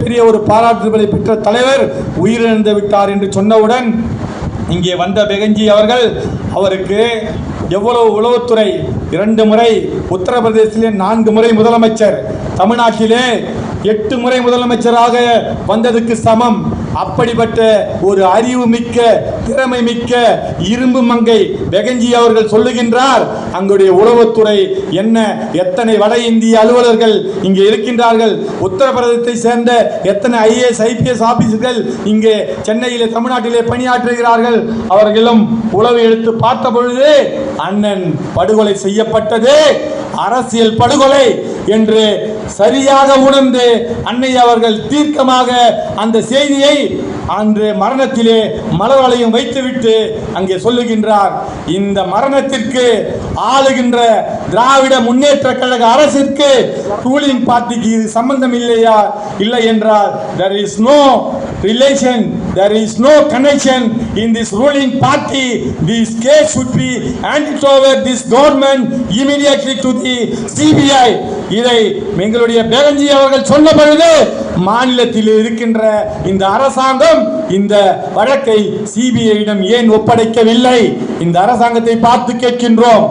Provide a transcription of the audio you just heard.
பெரிய ஒரு பாராட்டுதலை பெற்ற தலைவர் உயிரிழந்து விட்டார் என்று சொன்னவுடன் இங்கே வந்த பெகஞ்சி அவர்கள் அவருக்கு எவ்வளவு உளவுத்துறை 2 முறை, உத்தரப்பிரதேசத்திலே 4 முறை முதலமைச்சர், தமிழ்நாட்டிலே 8 முறை முதலமைச்சராக வந்ததுக்கு சமம். அப்படிப்பட்ட ஒரு அறிவு மிக்க, திறமை மிக்க இரும்பு மங்கை பெகஞ்சி அவர்கள் சொல்லுகின்றார், அங்குடைய உளவுத்துறை என்ன, எத்தனை வட இந்திய அலுவலர்கள் இங்கே இருக்கின்றார்கள், உத்தரப்பிரதேசத்தை சேர்ந்த எத்தனை IAS IPS ஆபீசர்கள் இங்கே சென்னையிலே தமிழ்நாட்டிலே பணியாற்றுகிறார்கள், அவர்களும் உளவு எடுத்து பார்த்த பொழுது அண்ணன் படுகொலை செய்யப்பட்டது அரசியல் படுகொலை என்று சரியாக உணர்ந்து அன்னை அவர்கள் தீர்க்கமாக அந்த செய்தியை அன்று மரணத்திலே மலர் வளையம் வைத்துவிட்டு அங்கே சொல்லுகின்றார். இந்த மரணத்திற்கு ஆளுகின்ற திராவிட முன்னேற்ற கழக அரசிற்கு ரூலிங் பார்ட்டிக்கு இது சம்பந்தம் இல்லையா? இல்லை என்றால் there is no relation, there is no connection in this ruling party. This case should be handed over this government immediately to the CBI. இதை எங்களுடைய பெகஞ்சி அவர்கள் சொன்ன பொழுது மாநிலத்தில் இருக்கின்ற இந்த அரசாங்கம் இந்த வழக்கை CBI-இடம் ஏன் ஒப்படைக்கவில்லை? இந்த அரசாங்கத்தை பார்த்து கேட்கின்றோம்.